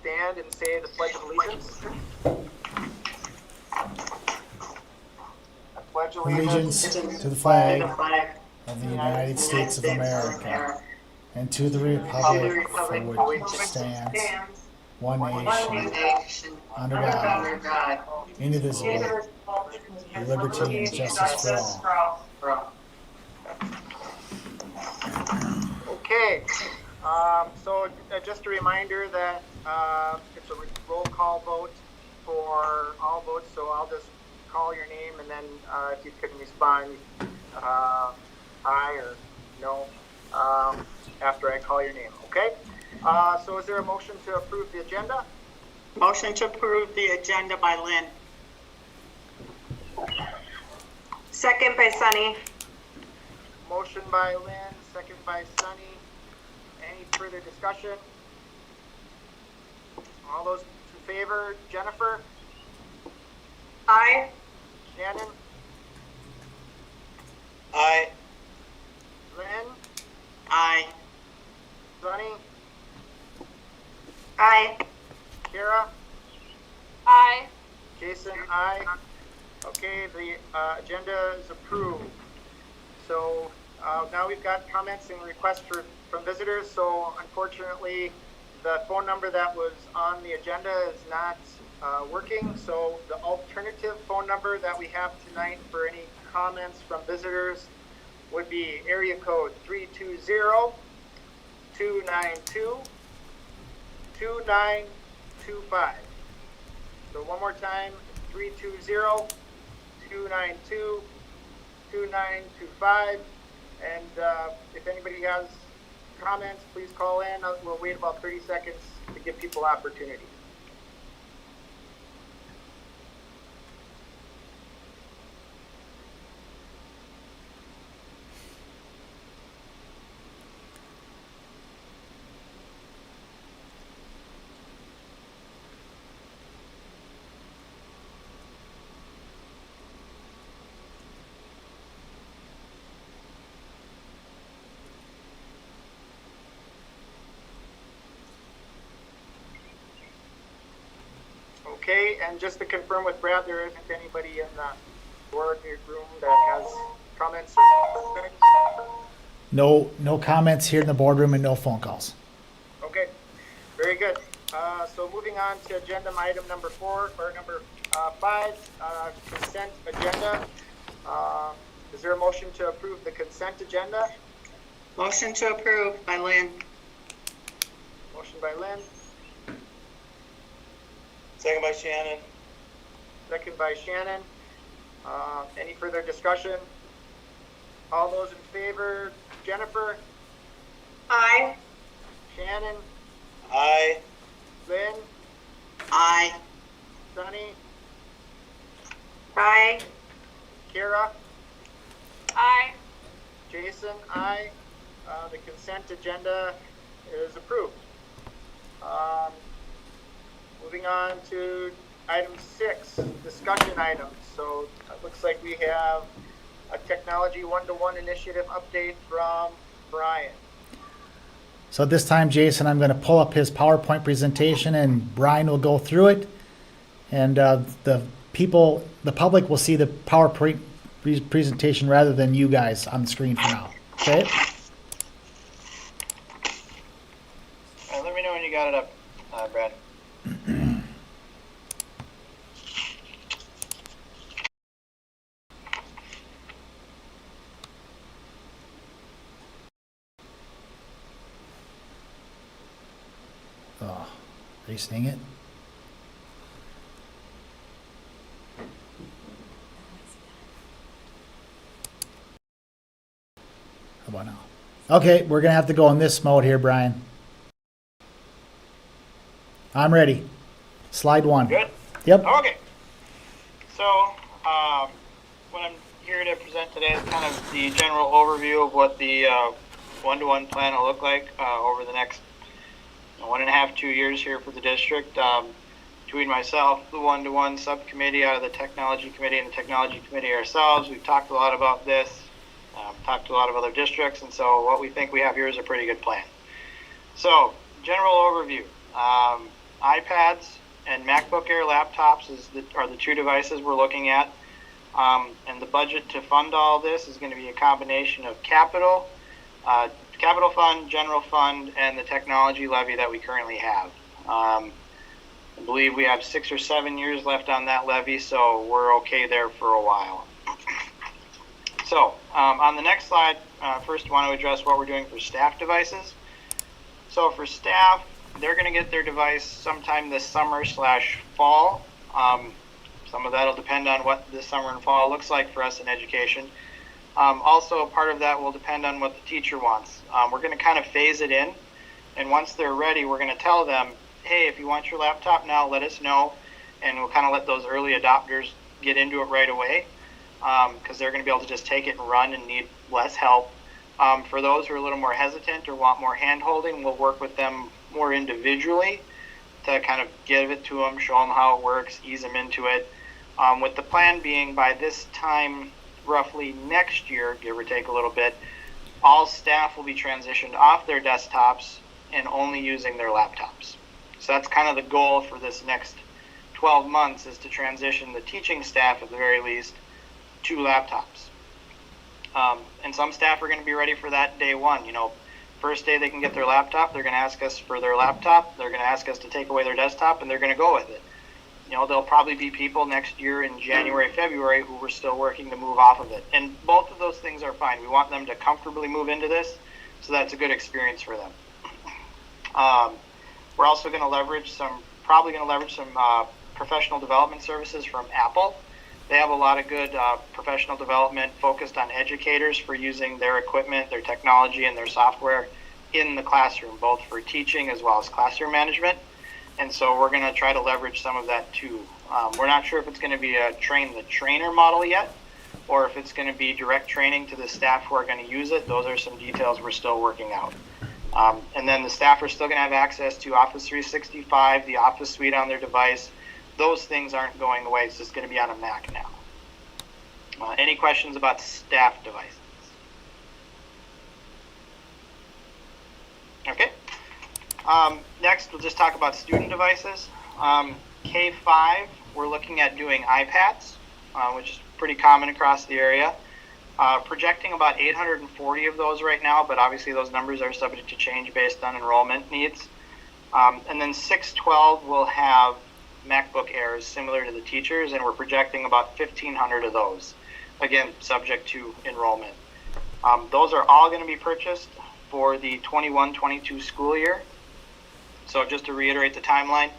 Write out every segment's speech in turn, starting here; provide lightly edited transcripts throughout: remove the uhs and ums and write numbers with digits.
stand and say the Pledge of Allegiance. I pledge Allegiance to the flag of the United States of America and to the republic for which it stands, one nation, under God, indivisible, with liberty and justice for all. Okay, so just a reminder that it's a roll call vote for all votes, so I'll just call your name and then if you can respond aye or no after I call your name, okay? So is there a motion to approve the agenda? Motion to approve the agenda by Lynn. Second by Sunny. Motion by Lynn, second by Sunny. Any further discussion? All those in favor, Jennifer? Aye. Shannon? Aye. Lynn? Aye. Sunny? Aye. Kara? Aye. Jason? Aye. Okay, the agenda is approved. So now we've got comments and requests from visitors. So unfortunately, the phone number that was on the agenda is not working. So the alternative phone number that we have tonight for any comments from visitors would be area code 320-292-2925. So one more time, 320-292-2925. And if anybody has comments, please call in. We'll wait about 30 seconds to give people opportunity. Okay, and just to confirm with Brad, there isn't anybody in the board room that has comments or concerns? No comments here in the boardroom and no phone calls. Okay, very good. So moving on to agenda item number 4, or number 5, consent agenda. Is there a motion to approve the consent agenda? Motion to approve by Lynn. Motion by Lynn, Second by Shannon. second by Shannon. Any further discussion? All those in favor, Jennifer, Aye. Shannon, Aye. Lynn, Aye. Sunny, Aye. Kara, Aye. Jason, aye. The consent agenda is approved. Moving on to item 6, discussion items. So it looks like we have a technology one-to-one initiative update from Brian. So at this time, Jason, I'm going to pull up his PowerPoint presentation and Brian will go through it. And the public will see the PowerPoint presentation rather than you guys on the screen for now. Okay? Let me know when you got it up, Brad. Oh, are you seeing it? How about now? Okay, we're going to have to go in this mode here, Brian. I'm ready. Slide 1. Good? Yep. Okay. So, what I'm here to present today is kind of the general overview of what the one-to-one plan will look like over the next 1.5, 2 years here for the district. Between myself, the one-to-one subcommittee out of the technology committee and the technology committee ourselves, we've talked a lot about this, talked to a lot of other districts, and so what we think we have here is a pretty good plan. So, general overview. I iPads and MacBook Air laptops are the two devices we're looking at. And the budget to fund all this is going to be a combination of capital fund, general fund, and the technology levy that we currently have. I believe we have 6 or 7 years left on that levy, so we're okay there for a while. So on the next slide, first I want to address what we're doing for staff devices. So for staff, they're going to get their device sometime this summer/fall. Some of that will depend on what this summer and fall looks like for us in education. Also, part of that will depend on what the teacher wants. We're going to kind of phase it in, and once they're ready, we're going to tell them, hey, if you want your laptop now, let us know, and we'll kind of let those early adopters get into it right away, because they're going to be able to just take it and run and need less help. For those who are a little more hesitant or want more hand-holding, we'll work with them more individually to kind of give it to them, show them how it works, ease them into it. With the plan being by this time, roughly next year, give or take a little bit, all staff will be transitioned off their desktops and only using their laptops. So that's kind of the goal for this next 12 months, is to transition the teaching staff at the very least to laptops. And some staff are going to be ready for that day one. First day they can get their laptop, they're going to ask us for their laptop, they're going to ask us to take away their desktop, and they're going to go with it. There'll probably be people next year in January, February who we're still working to move off of it. And both of those things are fine. We want them to comfortably move into this, so that's a good experience for them. We're also going to leverage some professional development services from Apple. They have a lot of good professional development focused on educators for using their equipment, their technology, and their software in the classroom, both for teaching as well as classroom management. And so we're going to try to leverage some of that too. We're not sure if it's going to be a train-the-trainer model yet, or if it's going to be direct training to the staff who are going to use it. Those are some details we're still working out. And then the staff are still going to have access to Office 365, the Office suite on their device. Those things aren't going away. It's just going to be on a Mac now. Any questions about staff devices? Okay. Next, we'll just talk about student devices. K-5, we're looking at doing iPads, which is pretty common across the area. Projecting about 840 of those right now, but obviously those numbers are subject to change based on enrollment needs. And then 612 will have MacBook Airs similar to the teachers, and we're projecting about 1,500 of those, again, subject to enrollment. Those are all going to be purchased for the 21-22 school year. So just to reiterate the timeline,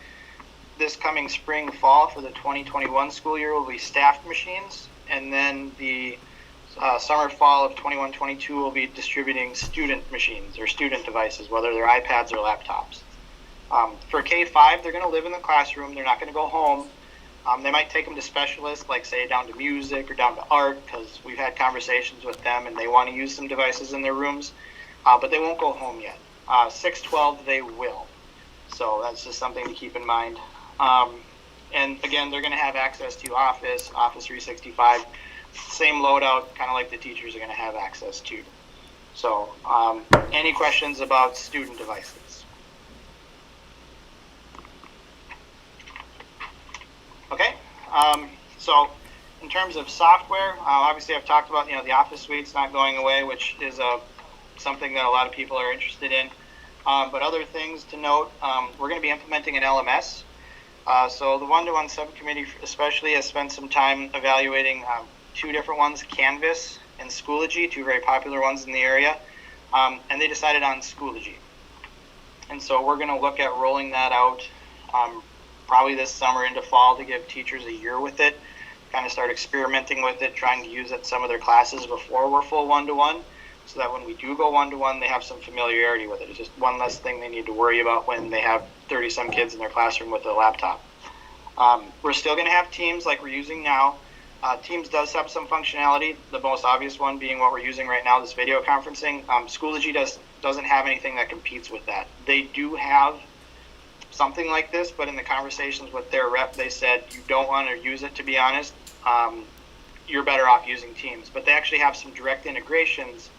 this coming spring, fall for the 2021 school year will be staffed machines, and then the summer, fall of 21-22 will be distributing student machines or student devices, whether they're iPads or laptops. For K-5, they're going to live in the classroom. They're not going to go home. They might take them to specialists, like say down to music or down to art, because we've had conversations with them and they want to use some devices in their rooms, but they won't go home yet. 612, they will. So that's just something to keep in mind. And again, they're going to have access to Office 365, same loadout, kind of like the teachers are going to have access to. So any questions about student devices? Okay. So in terms of software, obviously I've talked about, the Office suite's not going away, which is something that a lot of people are interested in. But other things to note, we're going to be implementing an LMS. So the one-to-one subcommittee especially has spent some time evaluating two different ones, Canvas and Schoology, two very popular ones in the area, and they decided on Schoology. And so we're going to look at rolling that out probably this summer into fall to give teachers a year with it, kind of start experimenting with it, trying to use it in some of their classes before we're full one-to-one, so that when we do go one-to-one, they have some familiarity with it. It's just one less thing they need to worry about when they have 30-some kids in their classroom with a laptop. We're still going to have Teams like we're using now. Teams does have some functionality, the most obvious one being what we're using right now, this video conferencing. Schoology doesn't have anything that competes with that. They do have something like this, but in the conversations with their rep, they said, you don't want to use it, to be honest. You're better off using Teams. But they actually have some direct integrations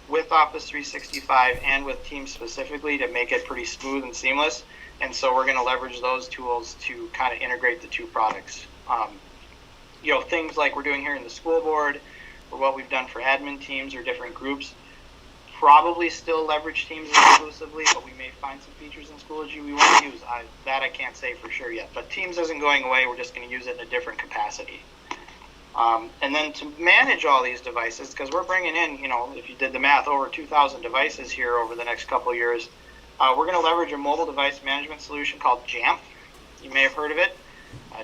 with Office 365 and with Teams specifically to make it pretty smooth and seamless. And so we're going to leverage those tools to kind of integrate the two products. Things like we're doing here in the school board, or what we've done for admin teams or different groups, probably still leverage Teams exclusively, but we may find some features in Schoology we want to use. That I can't say for sure yet. But Teams isn't going away. We're just going to use it in a different capacity. And then to manage all these devices, because we're bringing in, if you did the math, over 2,000 devices here over the next couple of years, we're going to leverage a mobile device management solution called JAMF. You may have heard of it,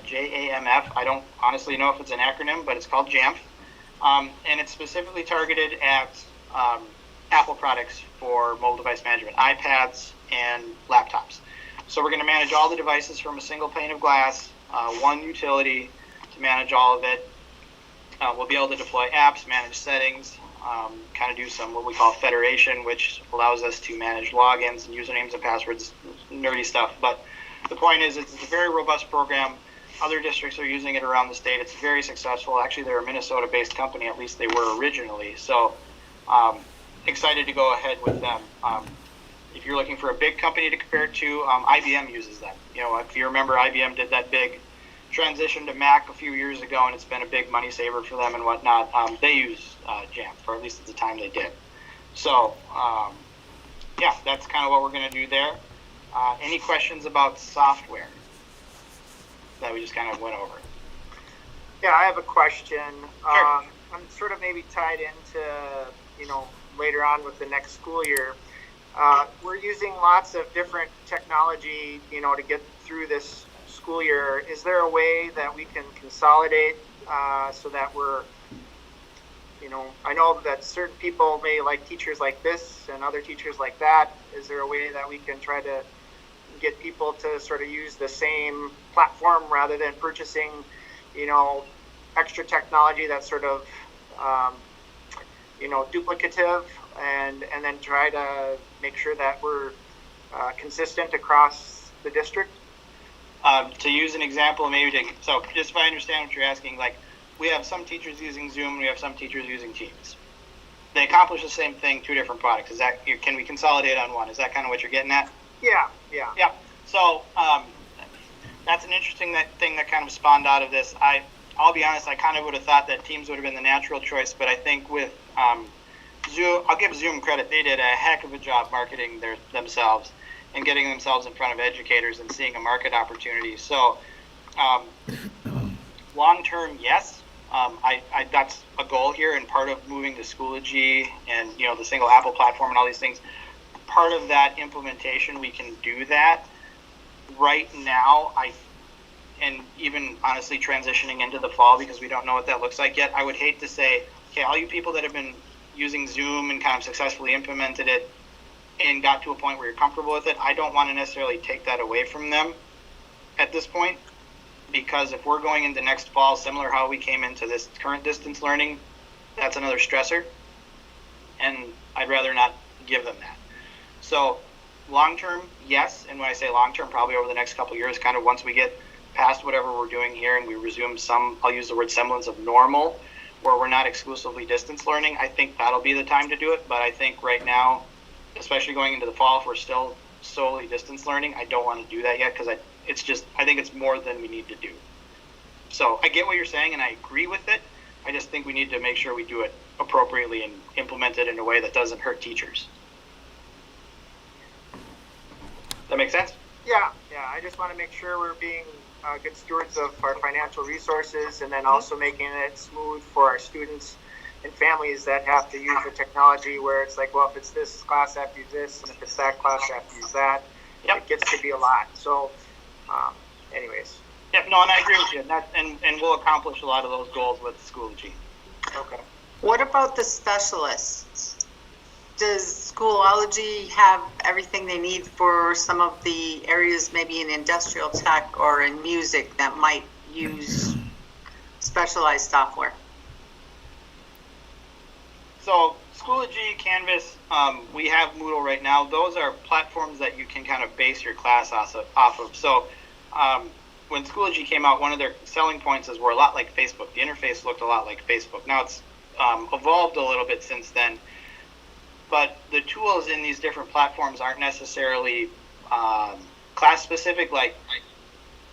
JAMF. I don't honestly know if it's an acronym, but it's called JAMF. And it's specifically targeted at Apple products for mobile device management, iPads and laptops. So we're going to manage all the devices from a single pane of glass, one utility to manage all of it. We'll be able to deploy apps, manage settings, kind of do some what we call federation, which allows us to manage logins and usernames and passwords, nerdy stuff. But the point is, it's a very robust program. Other districts are using it around the state. It's very successful. Actually, they're a Minnesota-based company. At least they were originally. So excited to go ahead with them. If you're looking for a big company to compare it to, IBM uses them. If you remember, IBM did that big transition to Mac a few years ago, and it's been a big money saver for them and whatnot. They use JAMF, or at least at the time they did. So, that's kind of what we're going to do there. Any questions about software that we just kind of went over? Yeah, I have a question. Sure. I'm sort of maybe tied into, later on with the next school year. We're using lots of different technology, to get through this school year. Is there a way that we can consolidate so that we're, I know that certain people may like teachers like this and other teachers like that. Is there a way that we can try to get people to sort of use the same platform rather than purchasing, extra technology that's sort of, duplicative, and then try to make sure that we're consistent across the district? To use an example, so just if I understand what you're asking, like we have some teachers using Zoom, we have some teachers using Teams. They accomplish the same thing, two different products. Can we consolidate on one? Is that kind of what you're getting at? Yeah. So that's an interesting thing that kind of spawned out of this. I'll be honest, I kind of would have thought that Teams would have been the natural choice, but I think with Zoom, I'll give Zoom credit. They did a heck of a job marketing themselves and getting themselves in front of educators and seeing a market opportunity. So long term, yes, that's a goal here, and part of moving to Schoology and the single Apple platform and all these things. Part of that implementation, we can do that. Right now, and even honestly transitioning into the fall, because we don't know what that looks like yet, I would hate to say, okay, all you people that have been using Zoom and kind of successfully implemented it and got to a point where you're comfortable with it, I don't want to necessarily take that away from them at this point, because if we're going into next fall, similar how we came into this current distance learning, that's another stressor, and I'd rather not give them that. So long term, yes, and when I say long term, probably over the next couple of years, kind of once we get past whatever we're doing here and we resume some, I'll use the word semblance of normal, where we're not exclusively distance learning, I think that'll be the time to do it. But I think right now, especially going into the fall, if we're still solely distance learning, I don't want to do that yet, because I think it's more than we need to do. So I get what you're saying, and I agree with it. I just think we need to make sure we do it appropriately and implement it in a way that doesn't hurt teachers. That make sense? Yeah. I just want to make sure we're being good stewards of our financial resources, and then also making it smooth for our students and families that have to use the technology, where it's like, well, if it's this class, I have to use this, and if it's that class, I have to use that. Yep. It gets to be a lot. So, anyways. Yep, no, and I agree with you. And we'll accomplish a lot of those goals with Schoology. Okay. What about the specialists? Does Schoology have everything they need for some of the areas, maybe in industrial tech or in music, that might use specialized software? So Schoology, Canvas, we have Moodle right now. Those are platforms that you can kind of base your class off of. So when Schoology came out, one of their selling points is we're a lot like Facebook. The interface looked a lot like Facebook. Now it's evolved a little bit since then. But the tools in these different platforms aren't necessarily class specific, like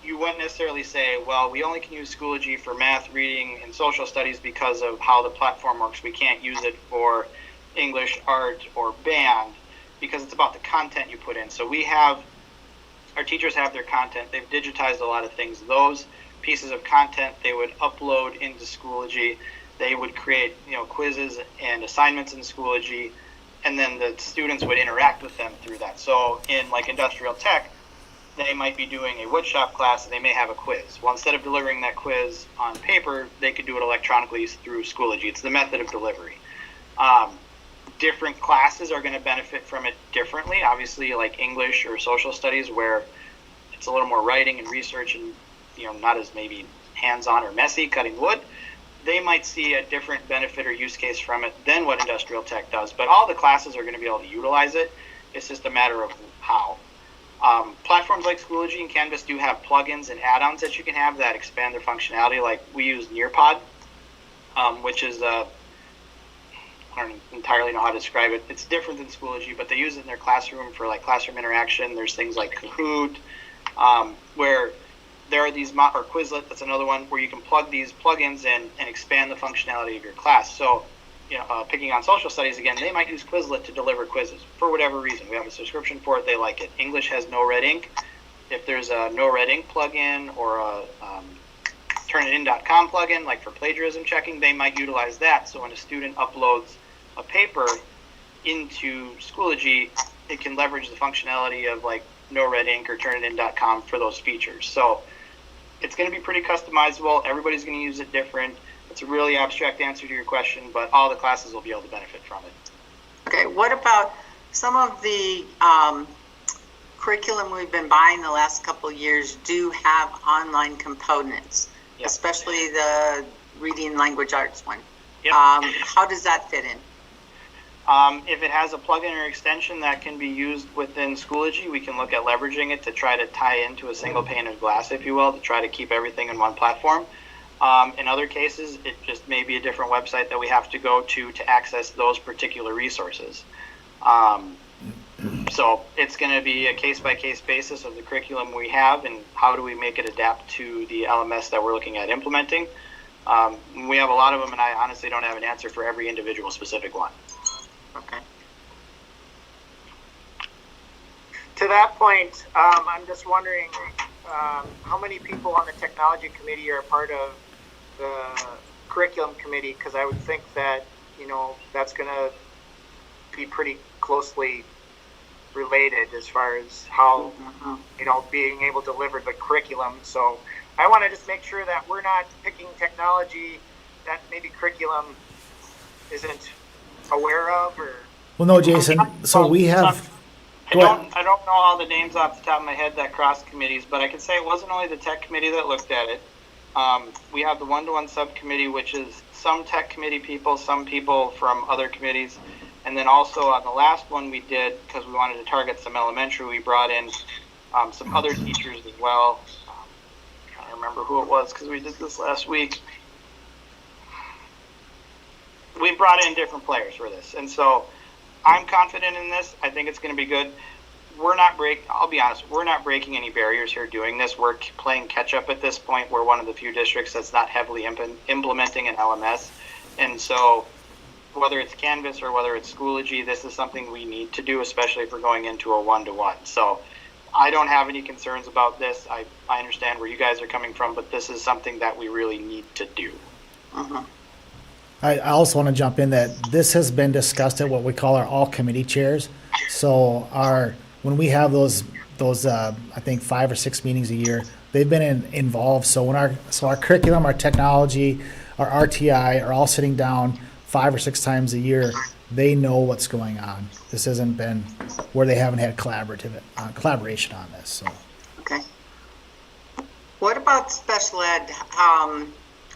you wouldn't necessarily say, well, we only can use Schoology for math, reading, and social studies because of how the platform works. We can't use it for English, art, or band because it's about the content you put in. So our teachers have their content. They've digitized a lot of things. Those pieces of content they would upload into Schoology. They would create, quizzes and assignments in Schoology, and then the students would interact with them through that. So in like industrial tech, they might be doing a woodshop class and they may have a quiz. Well, instead of delivering that quiz on paper, they could do it electronically through Schoology. It's the method of delivery. Different classes are going to benefit from it differently. Obviously, like English or social studies, where it's a little more writing and research and not as maybe hands-on or messy cutting wood, they might see a different benefit or use case from it than what industrial tech does. But all the classes are going to be able to utilize it. It's just a matter of how. Platforms like Schoology and Canvas do have plugins and add-ons that you can have that expand their functionality. Like we use Nearpod, which is I don't entirely know how to describe it. It's different than Schoology, but they use it in their classroom for like classroom interaction. There's things like Kahoot, where there are these or Quizlet. That's another one where you can plug these plugins in and expand the functionality of your class. So, picking on social studies again, they might use Quizlet to deliver quizzes for whatever reason. We have a subscription for it. They like it. English has no red ink. If there's a no red ink plugin or a Turnitin.com plugin, like for plagiarism checking, they might utilize that. So when a student uploads a paper into Schoology, it can leverage the functionality of like no red ink or Turnitin.com for those features. So it's going to be pretty customizable. Everybody's going to use it different. It's a really abstract answer to your question, but all the classes will be able to benefit from it. Okay, what about some of the curriculum we've been buying the last couple of years do have online components, Yep. especially the reading language arts one. Yep. How does that fit in? If it has a plugin or extension that can be used within Schoology, we can look at leveraging it to try to tie into a single pane of glass, if you will, to try to keep everything in one platform. In other cases, it just may be a different website that we have to go to access those particular resources. So it's going to be a case-by-case basis of the curriculum we have and how do we make it adapt to the LMS that we're looking at implementing. We have a lot of them, and I honestly don't have an answer for every individual specific one. Okay. To that point, I'm just wondering how many people on the technology committee are part of the curriculum committee, because I would think that that's going to be pretty closely related as far as how being able to deliver the curriculum. So I want to just make sure that we're not picking technology that maybe curriculum isn't aware of, or Well, no, Jason. So we have. I don't know all the names off the top of my head that cross committees, but I can say it wasn't only the tech committee that looked at it. We have the one-to-one subcommittee, which is some tech committee people, some people from other committees, and then also on the last one we did, because we wanted to target some elementary, we brought in some other teachers as well. I can't remember who it was because we did this last week. We brought in different players for this, and so I'm confident in this. I think it's going to be good. I'll be honest, we're not breaking any barriers here doing this. We're playing catch up at this point. We're one of the few districts that's not heavily implementing an LMS. And so whether it's Canvas or whether it's Schoology, this is something we need to do, especially if we're going into a one-to-one. So I don't have any concerns about this. I understand where you guys are coming from, but this is something that we really need to do. I also want to jump in that this has been discussed at what we call our all committee chairs. So when we have those I think 5 or 6 meetings a year, they've been involved. So when our curriculum, our technology, our RTI are all sitting down 5 or 6 times a year. They know what's going on. This hasn't been where they haven't had collaboration on this. So. Okay. What about special ed?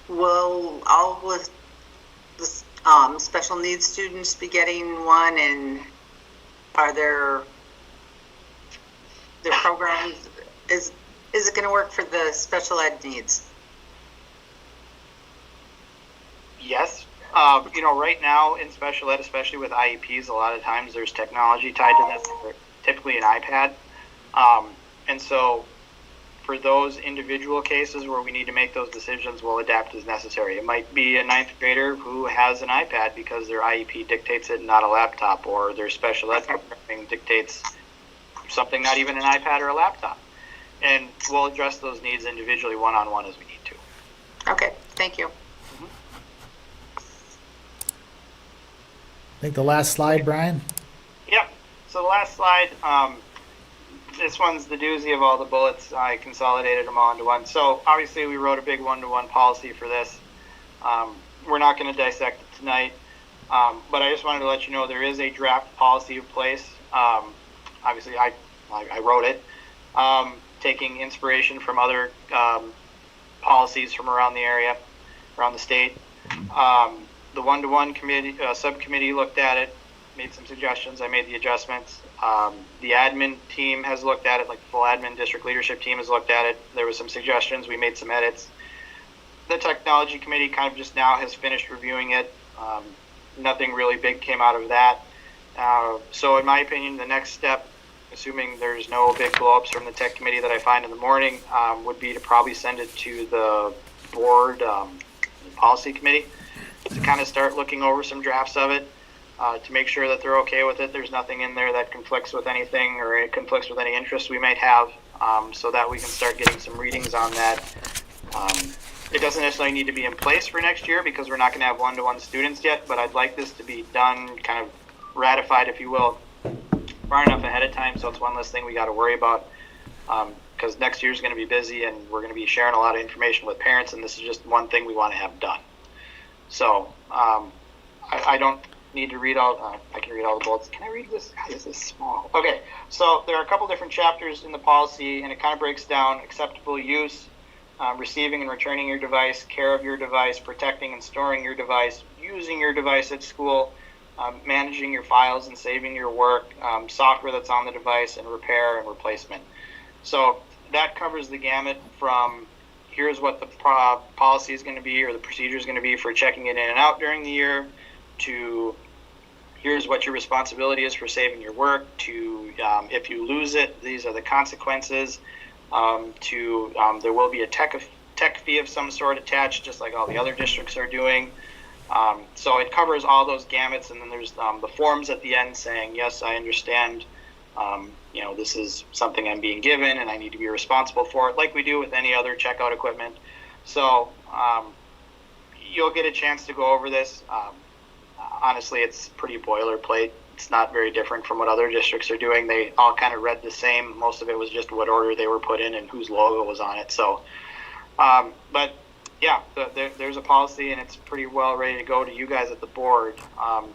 Will all with the special needs students be getting one, and are their programs, is it going to work for the special ed needs? Yes. Right now in special ed, especially with IEPs, a lot of times there's technology tied to that, typically an iPad. And so for those individual cases where we need to make those decisions, we'll adapt as necessary. It might be a ninth grader who has an iPad because their IEP dictates it, not a laptop, or their special ed programming dictates something not even an iPad or a laptop. And we'll address those needs individually, one-on-one, as we need to. Okay, thank you. I think the last slide, Brian. Yep. So the last slide, this one's the doozy of all the bullets. I consolidated them all into one. So obviously we wrote a big one-to-one policy for this. We're not going to dissect it tonight, but I just wanted to let you know there is a draft policy in place. Obviously I wrote it, taking inspiration from other policies from around the area, around the state. The one-to-one committee subcommittee looked at it, made some suggestions. I made the adjustments. The admin team has looked at it, like the full admin district leadership team has looked at it. There was some suggestions. We made some edits. The technology committee kind of just now has finished reviewing it. Nothing really big came out of that. So in my opinion, the next step, assuming there's no big blow-ups from the tech committee that I find in the morning, would be to probably send it to the board policy committee to kind of start looking over some drafts of it, to make sure that they're okay with it. There's nothing in there that conflicts with anything or it conflicts with any interests we might have, so that we can start getting some readings on that. It doesn't necessarily need to be in place for next year because we're not going to have one-to-one students yet, but I'd like this to be done, kind of ratified, if you will, far enough ahead of time so it's one less thing we got to worry about, because next year's going to be busy and we're going to be sharing a lot of information with parents, and this is just one thing we want to have done. So I don't need to read all, I can read all the bullets. Can I read this? God, this is small. Okay, so there are a couple different chapters in the policy, and it kind of breaks down acceptable use, receiving and returning your device, care of your device, protecting and storing your device, using your device at school, managing your files and saving your work, software that's on the device, and repair and replacement. So that covers the gamut from here's what the policy is going to be or the procedure is going to be for checking it in and out during the year, to here's what your responsibility is for saving your work, to if you lose it, these are the consequences, to there will be a tech fee of some sort attached, just like all the other districts are doing. So it covers all those gamuts, and then there's the forms at the end saying, yes, I understand, this is something I'm being given and I need to be responsible for it, like we do with any other checkout equipment. So you'll get a chance to go over this. Honestly, it's pretty boilerplate. It's not very different from what other districts are doing. They all kind of read the same. Most of it was just what order they were put in and whose logo was on it. So, but yeah, there's a policy and it's pretty well ready to go to you guys at the board. I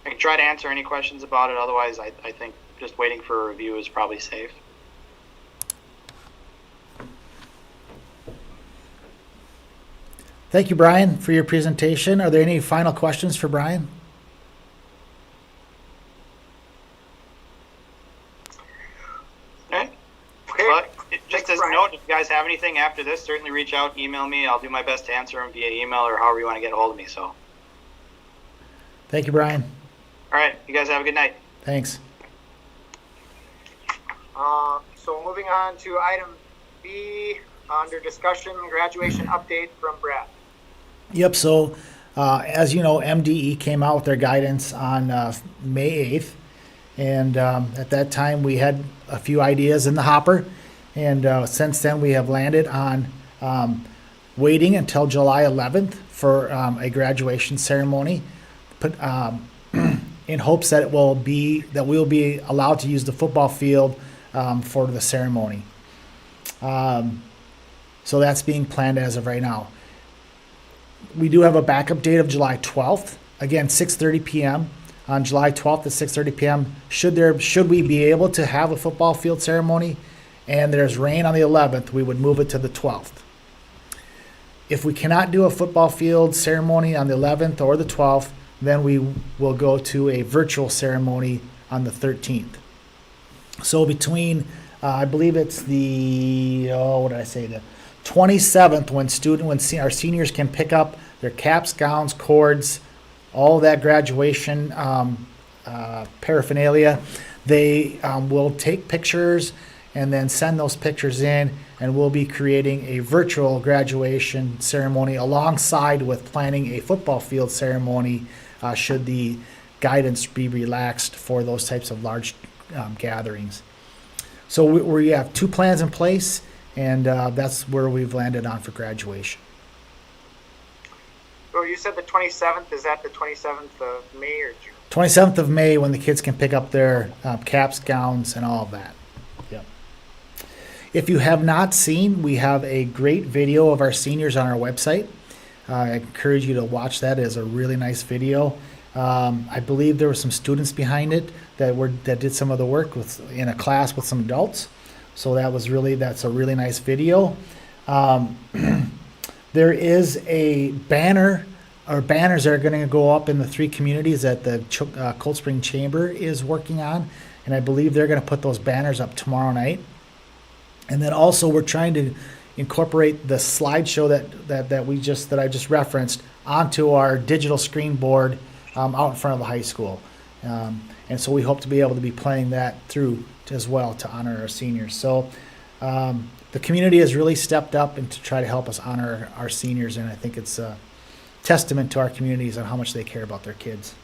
can try to answer any questions about it. Otherwise, I think just waiting for a review is probably safe. Thank you, Brian, for your presentation. Are there any final questions for Brian? Okay. Okay. But just Thanks, as a Brian. note, if you guys have anything after this, certainly reach out, email me. I'll do my best to answer them via email or however you want to get a hold of me. So, all Thank you, Brian. right, you guys have a good night. Thanks. So moving on to item B, under discussion, graduation update from Brad. Yep, so as you know, MDE came out with their guidance on May 8th. And at that time, we had a few ideas in the hopper. And since then, we have landed on waiting until July 11th for a graduation ceremony, in hopes that we'll be allowed to use the football field for the ceremony. So that's being planned as of right now. We do have a backup date of July 12th. Again, 6:30 p.m. on July 12th at 6:30 p.m. Should we be able to have a football field ceremony and there's rain on the 11th, we would move it to the 12th. If we cannot do a football field ceremony on the 11th or the 12th, then we will go to a virtual ceremony on the 13th. So between, I believe it's the 27th, when our seniors can pick up their caps, gowns, cords, all that graduation paraphernalia. They will take pictures and then send those pictures in, and we'll be creating a virtual graduation ceremony alongside with planning a football field ceremony should the guidance be relaxed for those types of large gatherings. So we have 2 plans in place, and that's where we've landed on for graduation. So you said the 27th, is that the 27th of May or June? 27th of May, when the kids can pick up their caps, gowns, and all of that. Yep. If you have not seen, we have a great video of our seniors on our website. I encourage you to watch that. It is a really nice video. I believe there were some students behind it that did some of the work in a class with some adults. So that's a really nice video. There is a banner or banners that are going to go up in the 3 communities that the Cold Spring Chamber is working on, and I believe they're going to put those banners up tomorrow night. And then also we're trying to incorporate the slideshow that I just referenced onto our digital screen board out in front of the high school. And so we hope to be able to be playing that through as well to honor our seniors. So the community has really stepped up and to try to help us honor our seniors, and I think it's a testament to our communities on how much they care about their kids.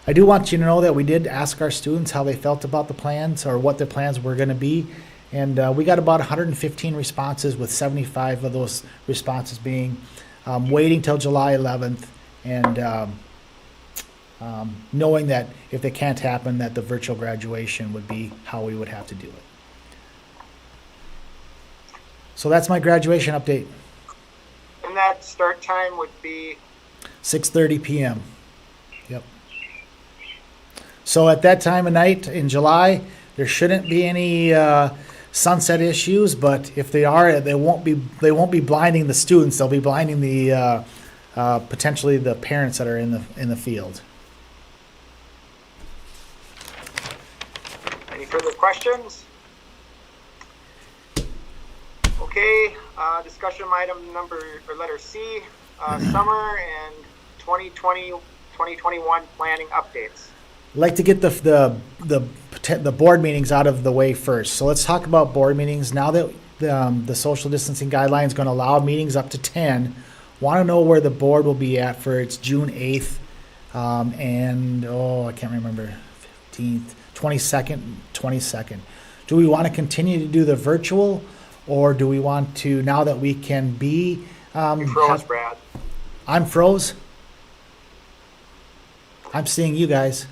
I do want you to know that we did ask our students how they felt about the plans or what their plans were going to be, and we got about 115 responses, with 75 of those responses being waiting till July 11th and knowing that if they can't happen, that the virtual graduation would be how we would have to do it. So that's my graduation update. And that start time would be? 6:30 p.m. Yep. So at that time of night in July, there shouldn't be any sunset issues, but if they are, they won't be blinding the students. They'll be blinding the potentially the parents that are in the field. Any further questions? Okay, discussion item letter C, summer and 2020-2021 planning updates. I'd like to get the board meetings out of the way first. So let's talk about board meetings. Now that the social distancing guideline is going to allow meetings up to 10, want to know where the board will be at for its June 8th I can't remember, 15th, 22nd. Do we want to continue to do the virtual, or do we want to, now that we can be... You froze, Brad. I'm froze? I'm seeing you guys.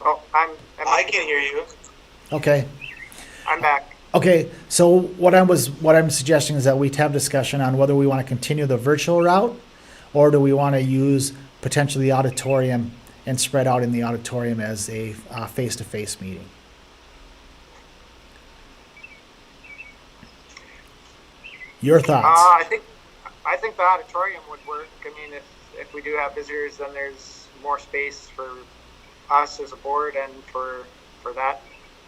Oh, I can hear you. Okay. I'm back. Okay, so what I'm suggesting is that we have discussion on whether we want to continue the virtual route, or do we want to use potentially the auditorium and spread out in the auditorium as a face-to-face meeting. Your thoughts? I think the auditorium would work. I mean, if we do have visitors, then there's more space for us as a board and for that,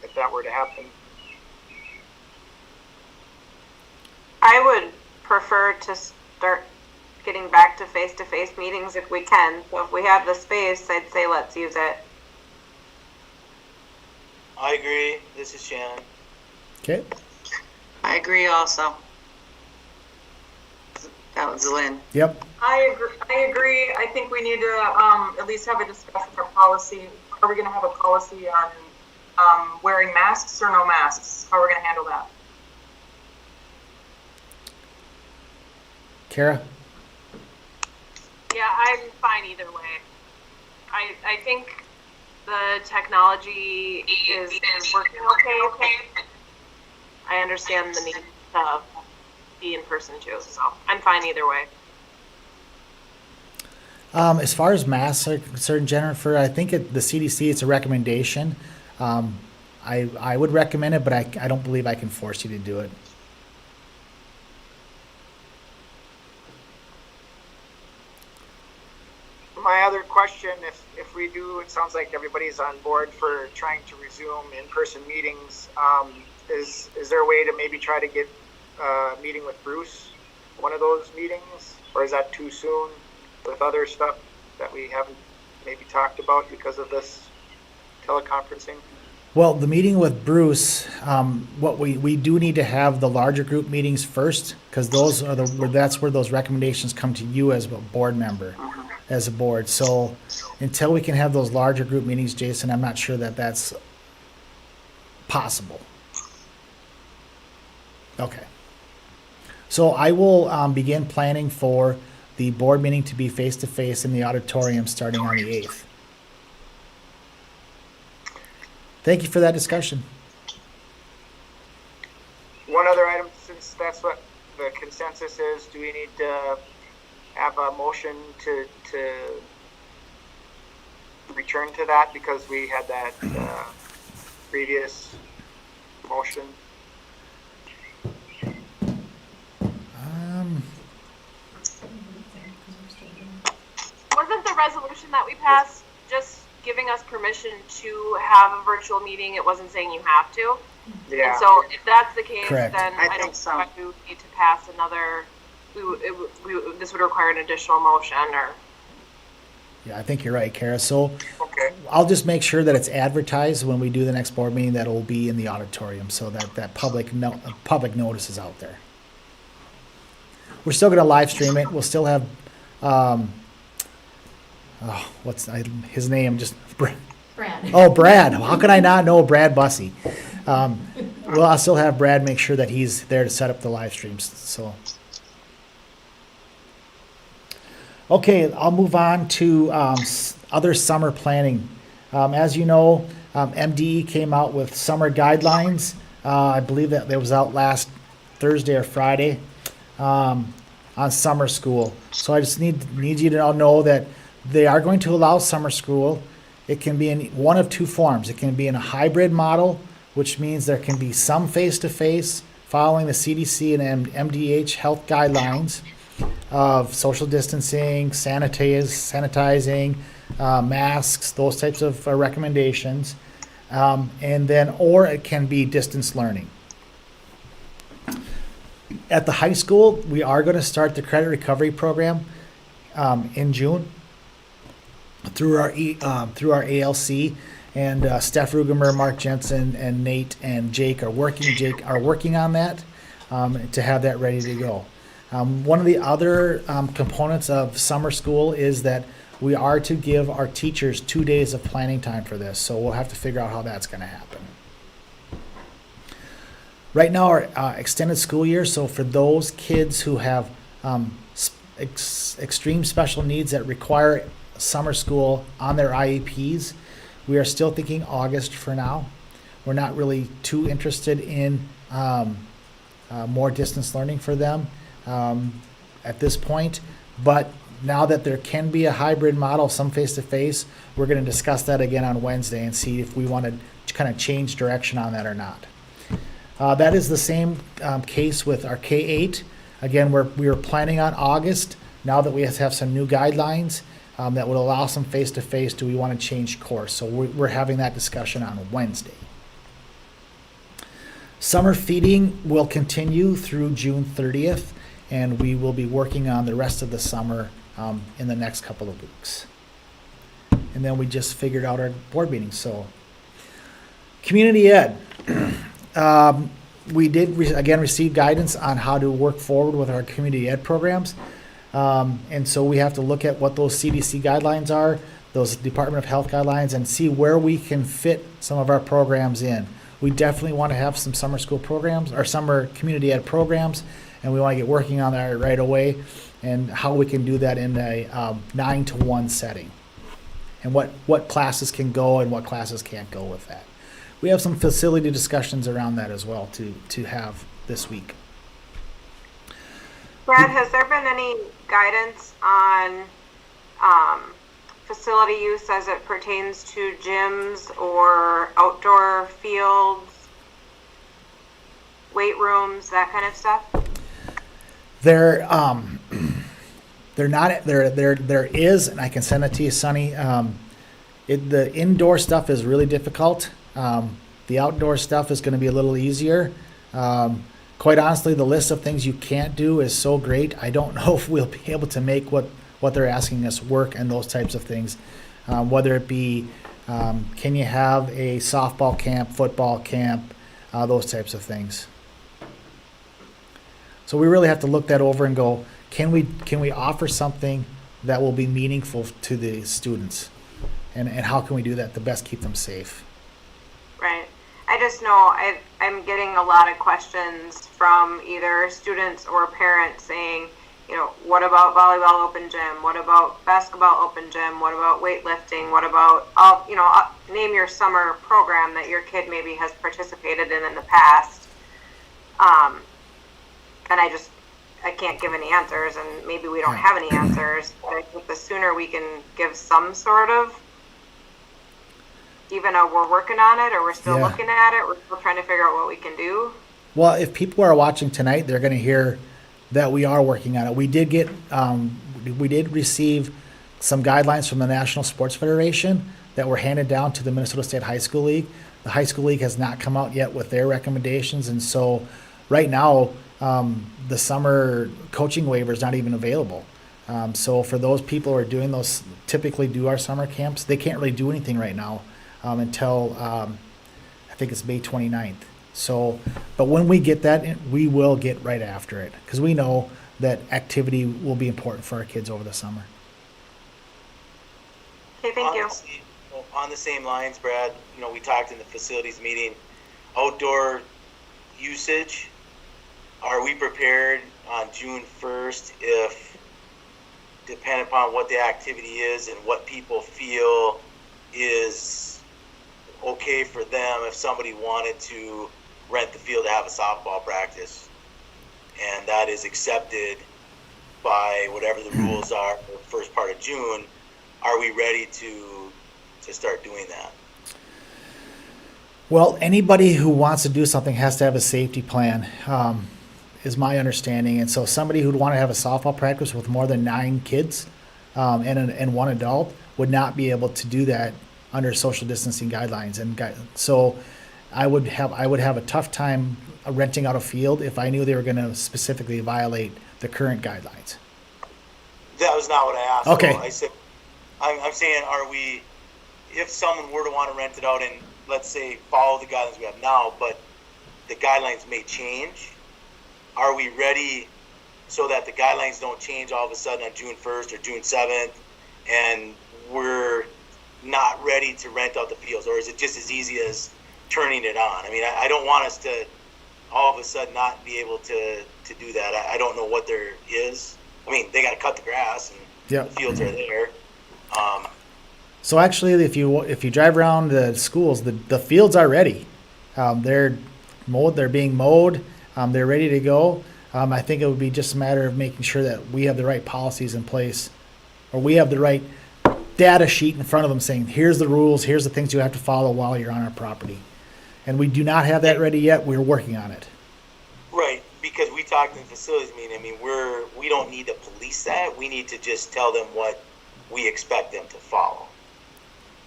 if that were to happen. I would prefer to start getting back to face-to-face meetings if we can. So if we have the space, I'd say let's use it. I agree. This is Shannon. Okay. I agree also. That was Lynn. Yep. I agree. I think we need to at least have a discussion for policy. Are we going to have a policy on wearing masks or no masks? How are we going to handle that? Kara? Yeah, I'm fine either way. I think the technology is working okay. I understand the need to be in person too, so I'm fine either way. As far as masks are concerned, Jennifer, I think the CDC, it's a recommendation. I would recommend it, but I don't believe I can force you to do it. My other question, if we do, it sounds like everybody's on board for trying to resume in-person meetings. Is there a way to maybe try to get a meeting with Bruce, one of those meetings? Or is that too soon with other stuff that we haven't maybe talked about because of this teleconferencing? Well, the meeting with Bruce, what we do need to have the larger group meetings first, because those are that's where those recommendations come to you as a board member, as a board. So until we can have those larger group meetings, Jason, I'm not sure that that's possible. Okay. So I will begin planning for the board meeting to be face-to-face in the auditorium starting on the 8th. Thank you for that discussion. One other item, since that's what the consensus is, do we need to have a motion to return to that because we had that previous motion? Wasn't the resolution that we passed just giving us permission to have a virtual meeting? It wasn't saying you have to. Yeah. And so if that's the case, Correct. then I I think don't so. think we would need to pass another, this would require an additional motion or. Yeah, I think you're right, Kara. So Okay. I'll just make sure that it's advertised when we do the next board meeting that it will be in the auditorium so that public notice is out there. We're still going to live stream it. We'll still have, what's his name? Just Brad. Oh, Brad. How could I not know Brad Bussey? Well, I'll still have Brad make sure that he's there to set up the live streams. So, okay, I'll move on to other summer planning. As you know, MDE came out with summer guidelines. I believe that it was out last Thursday or Friday on summer school. So I just need you to know that they are going to allow summer school. It can be in one of two forms. It can be in a hybrid model, which means there can be some face-to-face following the CDC and MDH health guidelines of social distancing, sanitizing, masks, those types of recommendations. And then, or it can be distance learning. At the high school, we are going to start the credit recovery program in June through our ALC, and Steph Rugemer, Mark Jensen, and Nate and Jake are working on that to have that ready to go. One of the other components of summer school is that we are to give our teachers 2 days of planning time for this, so we'll have to figure out how that's going to happen. Right now, our extended school year, so for those kids who have extreme special needs that require summer school on their IEPs, we are still thinking August for now. We're not really too interested in more distance learning for them at this point, but now that there can be a hybrid model, some face-to-face, we're going to discuss that again on Wednesday and see if we want to kind of change direction on that or not. That is the same case with our K-8. Again, we were planning on August. Now that we have some new guidelines that would allow some face-to-face, do we want to change course? So we're having that discussion on Wednesday. Summer feeding will continue through June 30th, and we will be working on the rest of the summer in the next couple of weeks. And then we just figured out our board meeting. So, community ed. We did again receive guidance on how to work forward with our community ed programs. And so we have to look at what those CDC guidelines are, those Department of Health guidelines, and see where we can fit some of our programs in. We definitely want to have some summer school programs or summer community ed programs, and we want to get working on that right away and how we can do that in a 9-to-1 setting and what classes can go and what classes can't go with that. We have some facility discussions around that as well to have this week. Brad, has there been any guidance on facility use as it pertains to gyms or outdoor fields, weight rooms, that kind of stuff? There is, and I can send it to you, Sonny. The indoor stuff is really difficult. The outdoor stuff is going to be a little easier. Quite honestly, the list of things you can't do is so great. I don't know if we'll be able to make what they're asking us work and those types of things, whether it be Can you have a softball camp, football camp, those types of things? So we really have to look that over and go, can we offer something that will be meaningful to the students? And how can we do that to best keep them safe? Right. I just know I'm getting a lot of questions from either students or parents saying, what about volleyball open gym? What about basketball open gym? What about weightlifting? What about, name your summer program that your kid maybe has participated in the past. And I can't give any answers, and maybe we don't have any answers, but I think the sooner we can give some sort of, even though we're working on it or we're still looking at it, we're still trying to figure out what we can do. Well, if people are watching tonight, they're going to hear that we are working on it. We did get, we did receive some guidelines from the National Sports Federation that were handed down to the Minnesota State High School League. The High School League has not come out yet with their recommendations, and so right now, the summer coaching waiver is not even available. So for those people who are doing those, typically do our summer camps, they can't really do anything right now until I think it's May 29th. So, but when we get that, we will get right after it because we know that activity will be important for our kids over the summer. Okay, thank you. On the same lines, Brad, we talked in the facilities meeting, outdoor usage. Are we prepared on June 1st if, depending upon what the activity is and what people feel is okay for them, if somebody wanted to rent the field to have a softball practice and that is accepted by whatever the rules are for the first part of June, are we ready to start doing that? Well, anybody who wants to do something has to have a safety plan, is my understanding. And so somebody who'd want to have a softball practice with more than 9 kids and one adult would not be able to do that under social distancing guidelines. And so I would have a tough time renting out a field if I knew they were going to specifically violate the current guidelines. That was not what I asked. Okay. So I said, I'm saying, are we, if someone were to want to rent it out and let's say follow the guidelines we have now, but the guidelines may change, are we ready so that the guidelines don't change all of a sudden on June 1st or June 7th and we're not ready to rent out the fields? Or is it just as easy as turning it on? I mean, I don't want us to all of a sudden not be able to do that. I don't know what there is. I mean, they got to cut the grass and the fields are there. So actually, if you drive around the schools, the fields are ready. They're mowed. They're being mowed. They're ready to go. I think it would be just a matter of making sure that we have the right policies in place, or we have the right data sheet in front of them saying, here's the rules, here's the things you have to follow while you're on our property. And we do not have that ready yet. We're working on it. Right, because we talked in the facilities meeting. I mean, we don't need to police that. We need to just tell them what we expect them to follow.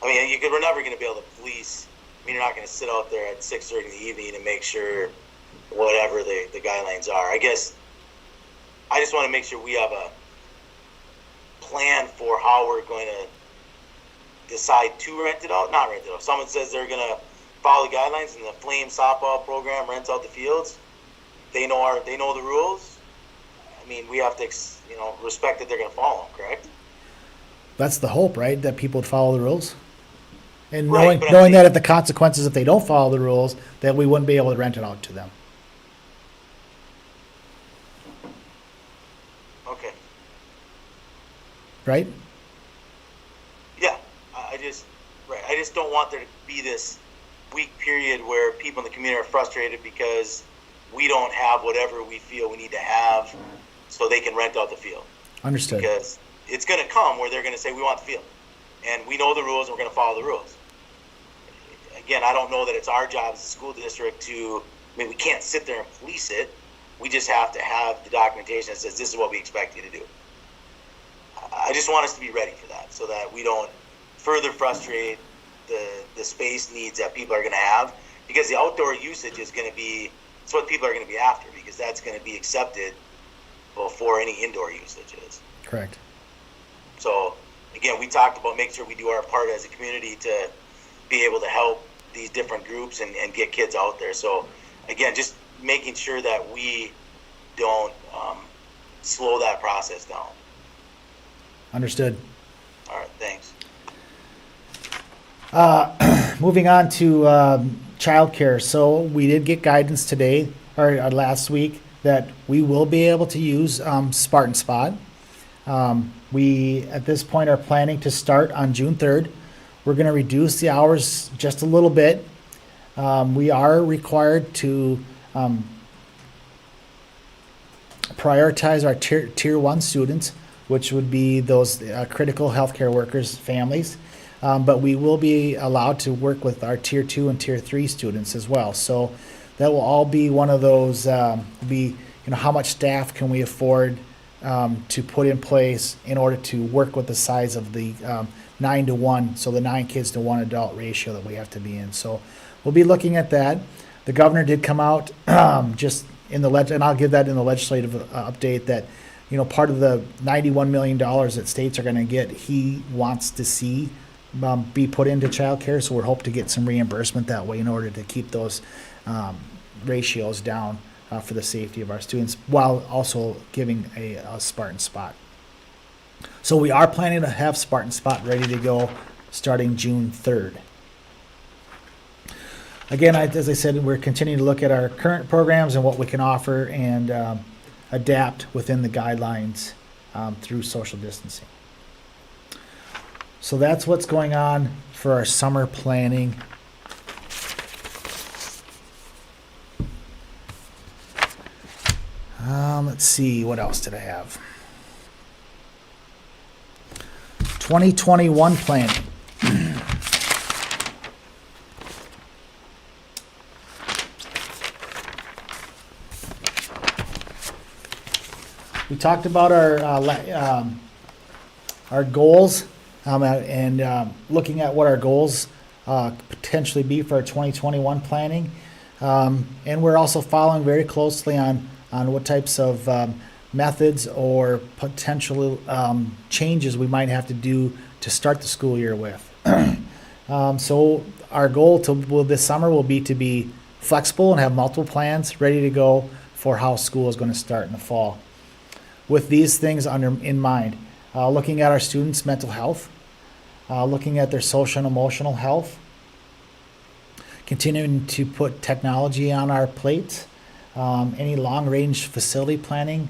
I mean, we're never going to be able to police. I mean, you're not going to sit out there at 6:30 in the evening and make sure whatever the guidelines are. I guess I just want to make sure we have a plan for how we're going to decide to rent it out, not rent it out. If someone says they're going to follow the guidelines and the Flame softball program rents out the fields, they know the rules. I mean, we have to respect that they're going to follow them, correct? That's the hope, right? That people would follow the rules. And Right, knowing that if the consequences, if they don't follow the rules, that we wouldn't be able to rent it out to them. Okay. Right? Yeah, I just don't want there to be this week period where people in the community are frustrated because we don't have whatever we feel we need to have so they can rent out the field. Understood. Because it's going to come where they're going to say, we want the field. And we know the rules and we're going to follow the rules. Again, I don't know that it's our job as a school district we can't sit there and police it. We just have to have the documentation that says this is what we expect you to do. I just want us to be ready for that so that we don't further frustrate the space needs that people are going to have, because the outdoor usage is going to be, it's what people are going to be after, because that's going to be accepted before any indoor usage is. Correct. So again, we talked about making sure we do our part as a community to be able to help these different groups and get kids out there. So again, just making sure that we don't slow that process down. Understood. All right, thanks. Moving on to childcare. So we did get guidance today or last week that we will be able to use Spartan Spot. We at this point are planning to start on June 3rd. We're going to reduce the hours just a little bit. We are required to prioritize our tier 1 students, which would be those critical healthcare workers' families. But we will be allowed to work with our tier 2 and tier 3 students as well. So that will all be one of those, how much staff can we afford to put in place in order to work with the size of the 9-to-1, so the 9 kids to 1 adult ratio that we have to be in. So we'll be looking at that. The governor did come out just in the and I'll give that in the legislative update that, part of the $91 million that states are going to get, he wants to see be put into childcare. So we're hoping to get some reimbursement that way in order to keep those ratios down for the safety of our students, while also giving a Spartan Spot. So we are planning to have Spartan Spot ready to go starting June 3rd. Again, as I said, we're continuing to look at our current programs and what we can offer and adapt within the guidelines through social distancing. So that's what's going on for our summer planning. Let's see, what else did I have? 2021 planning. We talked about our goals and looking at what our goals potentially be for our 2021 planning. And we're also following very closely on what types of methods or potential changes we might have to do to start the school year with. So our goal this summer will be to be flexible and have multiple plans ready to go for how school is going to start in the fall. With these things in mind, looking at our students' mental health, looking at their social and emotional health, continuing to put technology on our plates, any long-range facility planning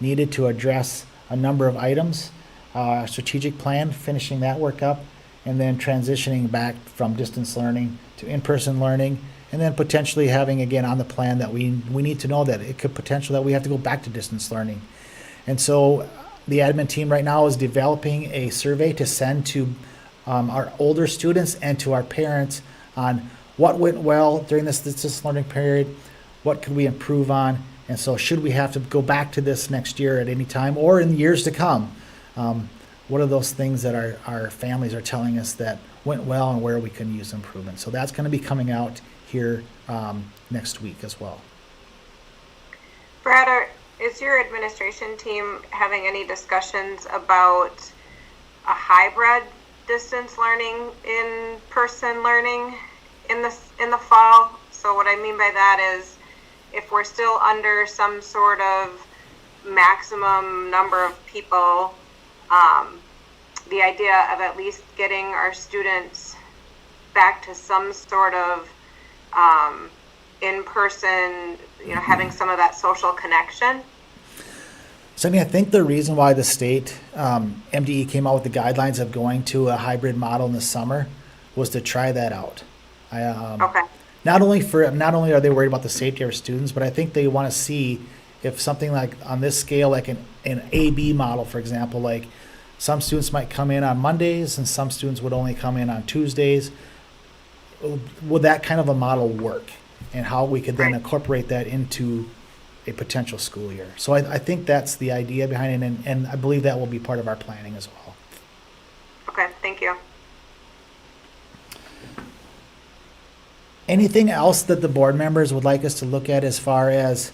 needed to address a number of items, our strategic plan, finishing that work up, and then transitioning back from distance learning to in-person learning, and then potentially having, again, on the plan that we need to know that it could potentially that we have to go back to distance learning. And so the admin team right now is developing a survey to send to our older students and to our parents on what went well during this distance learning period, what could we improve on, and so should we have to go back to this next year at any time or in years to come, what are those things that our families are telling us that went well and where we can use improvement. So that's going to be coming out here next week as well. Brad, is your administration team having any discussions about a hybrid distance learning, in-person learning in the fall? So what I mean by that is if we're still under some sort of maximum number of people, the idea of at least getting our students back to some sort of in-person, having some of that social connection. So I think the reason why the state MDE came out with the guidelines of going to a hybrid model in the summer was to try that out. Okay. Not only are they worried about the safety of our students, but I think they want to see if something like on this scale, like an AB model, for example, like some students might come in on Mondays and some students would only come in on Tuesdays. Would that kind of a model work, and how we could then incorporate that into a potential school year? So I think that's the idea behind it, and I believe that will be part of our planning as well. Okay, thank you. Anything else that the board members would like us to look at as far as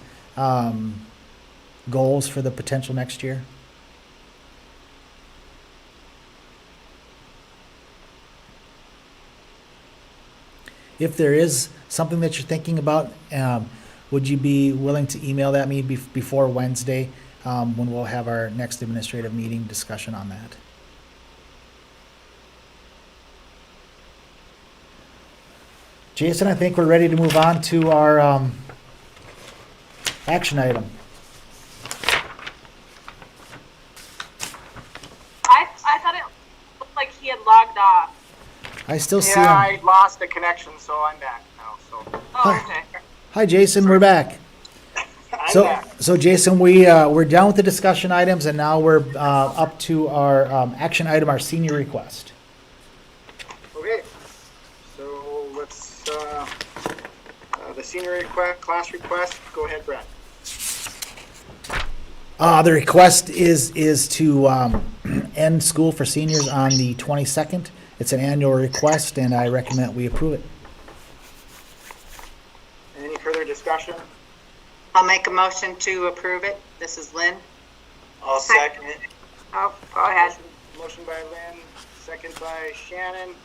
goals for the potential next year? if there is something that you're thinking about, would you be willing to email that me before Wednesday, when we'll have our next administrative meeting discussion on that? Jason, I think we're ready to move on to our action item. I thought it looked like he had logged off. I still see Yeah, him. I lost the connection, so I'm back now, so. Oh, okay. Hi, Jason, we're back. I'm back. So Jason, we're done with the discussion items, and now we're up to our action item, our senior request. Okay, so let's, the senior class request, go ahead, Brett. The request is to end school for seniors on the 22nd. It's an annual request, and I recommend we approve it. Any further discussion? I'll make a motion to approve it. This is Lynn. I'll second it. Oh, go ahead. Motion by Lynn, second by Shannon.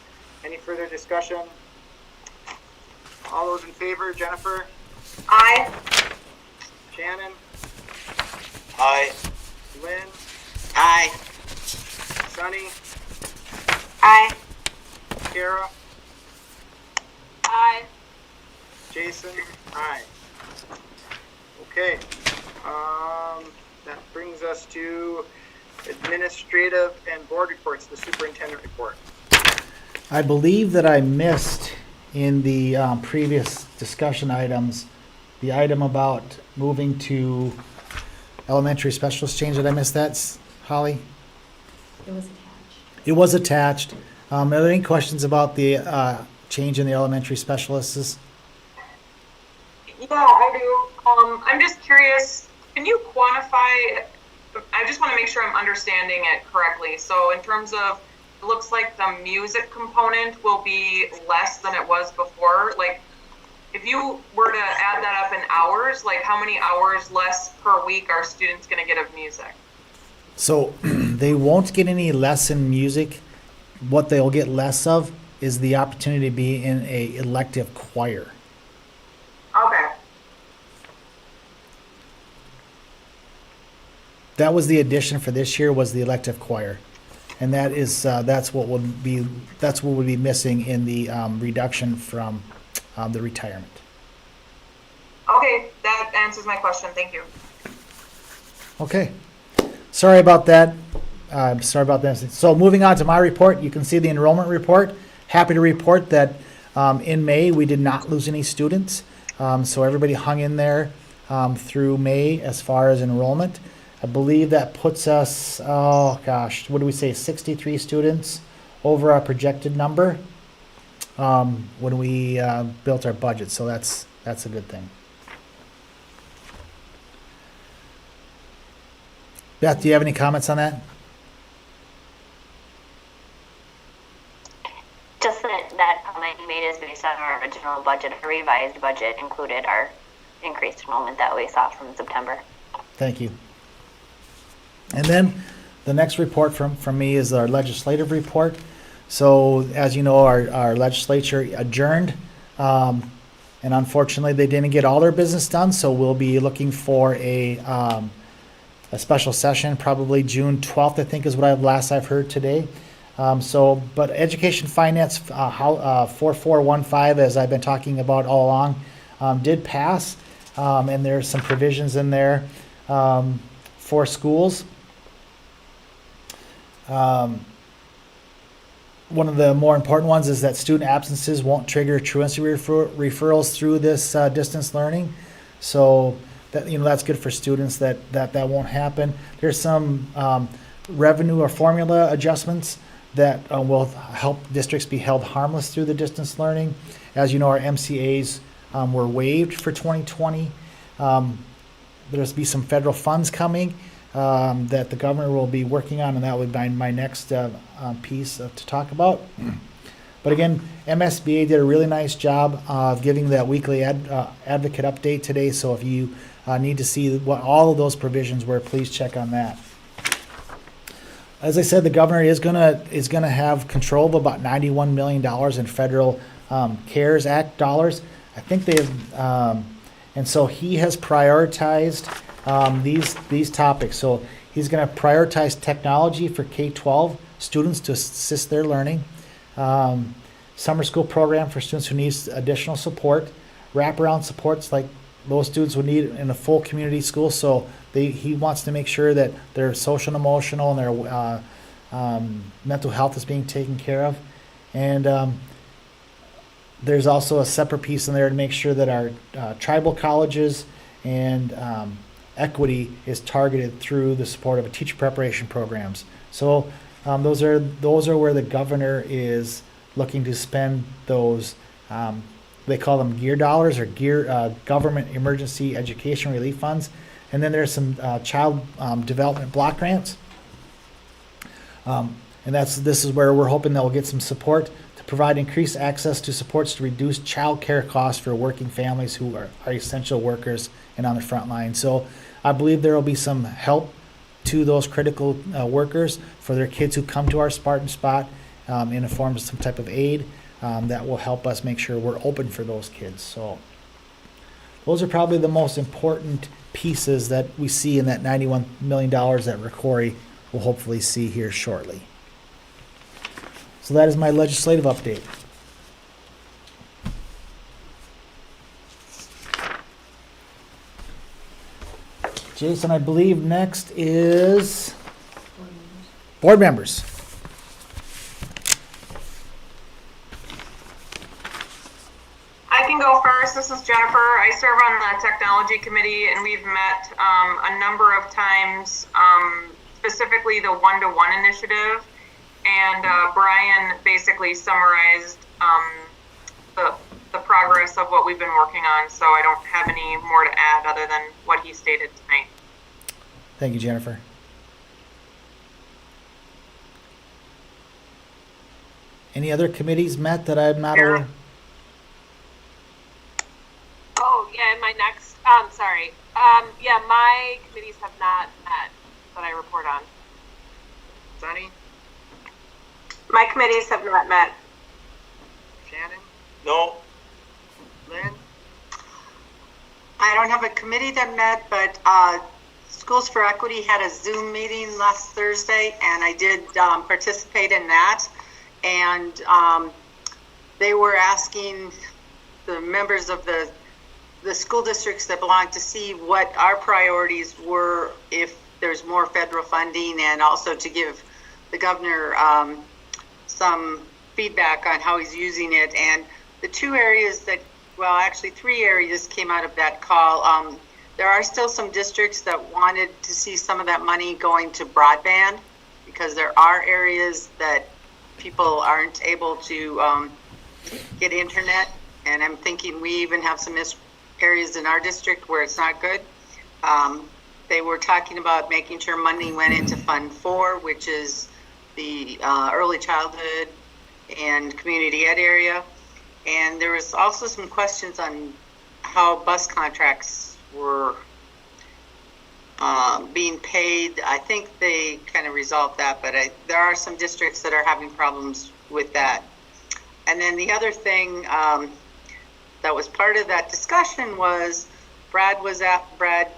Any further discussion? All those in favor, Jennifer, Aye. Shannon, Aye. Lynn, Aye. Sunny, Aye. Kara, Aye. Jason, aye. Okay, that brings us to administrative and board reports, the superintendent report. I believe that I missed in the previous discussion items, the item about moving to elementary specialist change. Did I miss that, Holly? It was attached. It was attached. Are there any questions about the change in the elementary specialists? Yeah, I do. I'm just curious, can you quantify, I just want to make sure I'm understanding it correctly. So in terms of, it looks like the music component will be less than it was before. Like, if you were to add that up in hours, like how many hours less per week are students going to get of music? So they won't get any less in music. What they'll get less of is the opportunity to be in a elective choir. Okay. That was the addition for this year, was the elective choir, and that is that's what would be missing in the reduction from the retirement. Okay, that answers my question. Thank you. Okay, sorry about that. Sorry about that. So moving on to my report, you can see the enrollment report. Happy to report that in May we did not lose any students. So everybody hung in there through May as far as enrollment. I believe that puts us, oh gosh, what do we say, 63 students over our projected number when we built our budget. So that's a good thing. Beth, do you have any comments on that? Just that comment you made is based on our original budget. A revised budget included our increased enrollment that we saw from September. Thank you. And then the next report from me is our legislative report. So as you know, our legislature adjourned, and unfortunately they didn't get all their business done. So we'll be looking for a special session, probably June 12th, I think is what I've heard today. But Education Finance 4415, as I've been talking about all along, did pass, and there's some provisions in there for schools. One of the more important ones is that student absences won't trigger truancy referrals through this distance learning. So that, that's good for students that won't happen. There's some revenue or formula adjustments that will help districts be held harmless through the distance learning. As you know, our MCAs were waived for 2020. There's be some federal funds coming that the governor will be working on, and that would be my next piece to talk about. But again, MSBA did a really nice job of giving that weekly advocate update today. So if you need to see what all of those provisions were, please check on that. As I said, the governor is gonna have control of about $91 million in federal CARES Act dollars. I think they have, and so he has prioritized these topics. So he's going to prioritize technology for K-12 students to assist their learning, summer school program for students who need additional support, wraparound supports like those students would need in a full community school. So he wants to make sure that their social and emotional and their mental health is being taken care of. And there's also a separate piece in there to make sure that our tribal colleges and equity is targeted through the support of a teacher preparation programs. So those are where the governor is looking to spend those. They call them GEAR dollars, or GEAR Government Emergency Education Relief Funds. And then there's some child development block grants. And this is where we're hoping that we'll get some support to provide increased access to supports to reduce child care costs for working families who are essential workers and on the front line. So I believe there will be some help to those critical workers for their kids who come to our Spartan Spot in the form of some type of aid that will help us make sure we're open for those kids. So those are probably the most important pieces that we see in that $91 million that Rocori will hopefully see here shortly. So that is my legislative update. Jason, I believe next is board members. I can go first. This is Jennifer. I serve on the technology committee, and we've met a number of times, specifically the one-to-one initiative. And Brian basically summarized the progress of what we've been working on, so I don't have any more to add other than what he stated tonight. Thank you, Jennifer. Any other committees met that I'm not aware? Oh, yeah, my next, sorry. Yeah, my committees have not met that I report on. Sunny? My committees have not met. Shannon? No, Lynn? I don't have a committee that met, but Schools for Equity had a Zoom meeting last Thursday, and I did participate in that. And they were asking the members of the school districts that belong to see what our priorities were if there's more federal funding, and also to give the governor some feedback on how he's using it. And the two areas that, well, actually 3 areas came out of that call. There are still some districts that wanted to see some of that money going to broadband, because there are areas that people aren't able to get internet. And I'm thinking we even have some areas in our district where it's not good. They were talking about making sure money went into Fund 4, which is the early childhood and community ed area. And there was also some questions on how bus contracts were being paid. I think they kind of resolved that, but there are some districts that are having problems with that. And then the other thing that was part of that discussion was Brad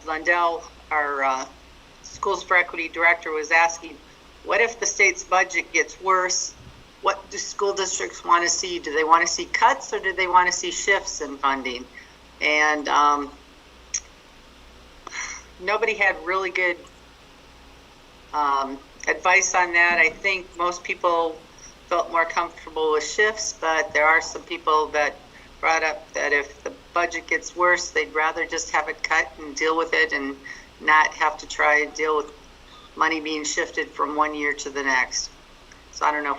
Lundell, our Schools for Equity director, was asking, what if the state's budget gets worse? What do school districts want to see? Do they want to see cuts, or do they want to see shifts in funding? And nobody had really good advice on that. I think most people felt more comfortable with shifts, but there are some people that brought up that if the budget gets worse, they'd rather just have it cut and deal with it and not have to try and deal with money being shifted from one year to the next. So I don't know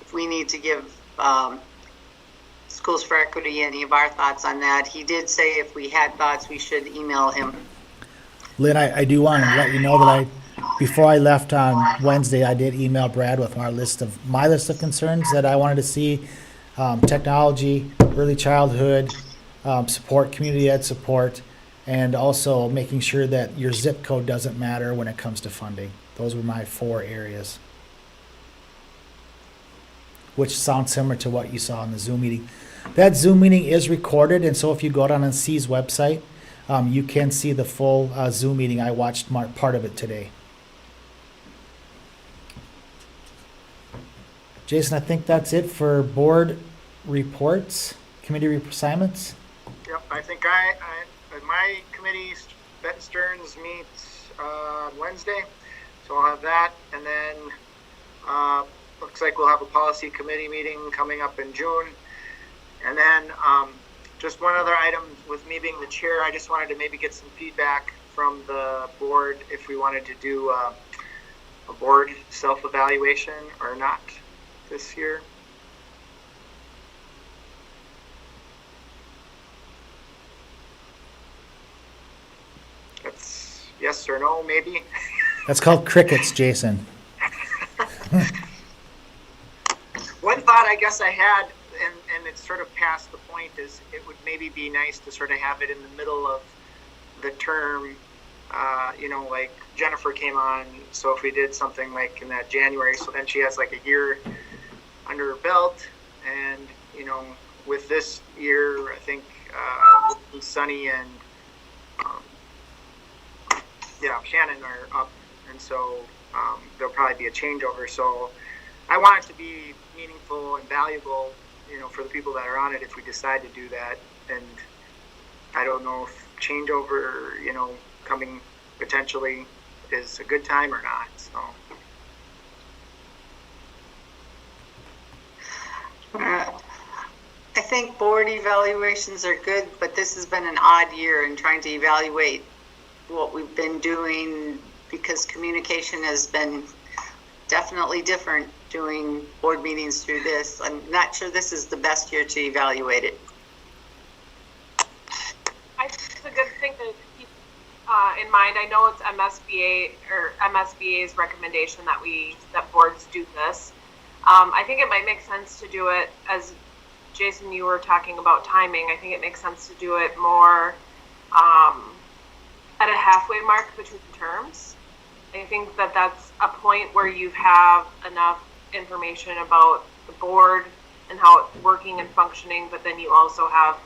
if we need to give Schools for Equity any of our thoughts on that. He did say if we had thoughts, we should email him. Lynn, I do want to let you know that before I left on Wednesday, I did email Brad with my list of concerns that I wanted to see. Technology, early childhood support, community ed support, and also making sure that your zip code doesn't matter when it comes to funding. Those were my 4 areas, which sounds similar to what you saw in the Zoom meeting. That Zoom meeting is recorded, and so if you go down on C's website, you can see the full Zoom meeting. I watched part of it today. Jason, I think that's it for board reports, committee assignments. Yep, I think my committee, Ben Stearns, meets on Wednesday, so I'll have that, and then looks like we'll have a policy committee meeting coming up in June, and then just one other item with me being the chair, I just wanted to maybe get some feedback from the board if we wanted to do a board self-evaluation or not this year. That's yes or no, maybe. That's called crickets, Jason. One thought I guess I had, and it's sort of past the point, is it would maybe be nice to sort of have it in the middle of the term, like Jennifer came on, so if we did something like in that January, so then she has like a year under her belt, and, with this year, I think Sunny and Shannon are up, and so there'll probably be a changeover. So I want it to be meaningful and valuable, for the people that are on it if we decide to do that. And I don't know if changeover, coming potentially is a good time or not. So. I think board evaluations are good, but this has been an odd year in trying to evaluate what we've been doing because communication has been definitely different doing board meetings through this. I'm not sure this is the best year to evaluate it. I think it's a good thing to keep in mind. I know it's MSBA's recommendation that boards do this. I think it might make sense to do it, as Jason, you were talking about timing. I think it makes sense to do it more at a halfway mark between terms. I think that that's a point where you have enough information about the board and how it's working and functioning, but then you also have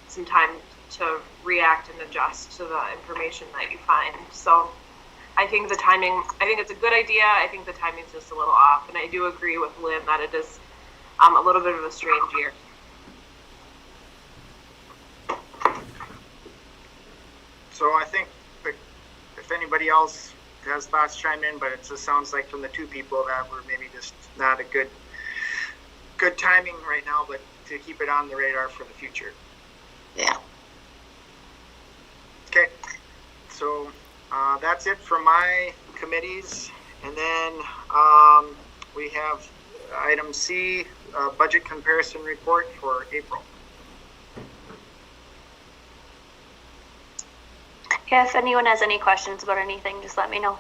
some time to react and adjust to the information that you find. So I think it's a good idea. I think the timing's just a little off, and I do agree with Lynn that it is a little bit of a strange year. So I think if anybody else has thoughts, chime in, but it just sounds like from the two people that we're maybe just not a good timing right now, but to keep it on the radar for the future. Yeah. Okay, so that's it for my committees, and then we have item C, budget comparison report for April. Yeah, if anyone has any questions about anything, just let me know.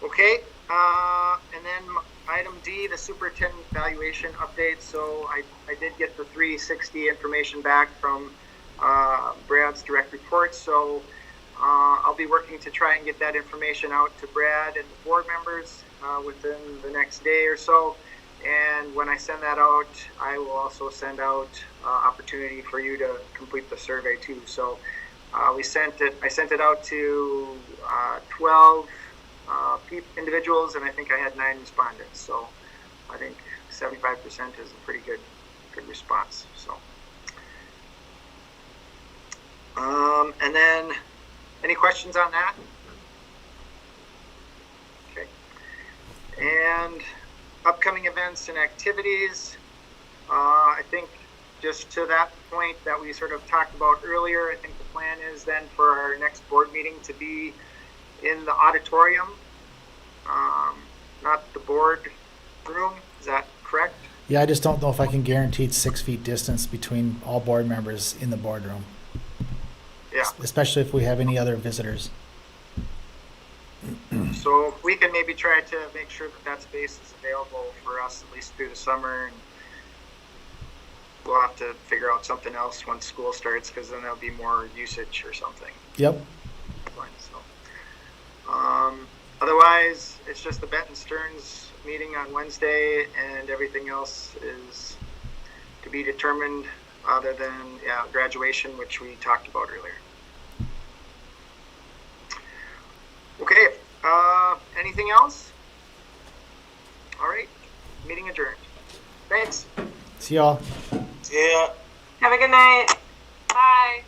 Okay, and then item D, the superintendent evaluation update. So I did get the 360 information back from Brad's direct report. So I'll be working to try and get that information out to Brad and the board members within the next day or so. And when I send that out, I will also send out opportunity for you to complete the survey too. So I sent it out to 12 individuals, and I think I had 9 respondents. So I think 75% is a pretty good response. So, and then any questions on that? Okay. And upcoming events and activities. I think just to that point that we sort of talked about earlier, I think the plan is then for our next board meeting to be in the auditorium, not the board room. Is that correct? Yeah, I just don't know if I can guarantee 6 feet distance between all board members in the boardroom. Yeah. Especially if we have any other visitors. So we can maybe try to make sure that space is available for us at least through the summer. we'll have to figure out something else once school starts, because then there'll be more usage or something. Yep. So, otherwise, it's just the Benton Stearns meeting on Wednesday, and everything else is to be determined, other than graduation, which we talked about earlier. Okay. Anything else? All right. Meeting adjourned. Thanks. See y'all. Yeah. Have a good night. Bye.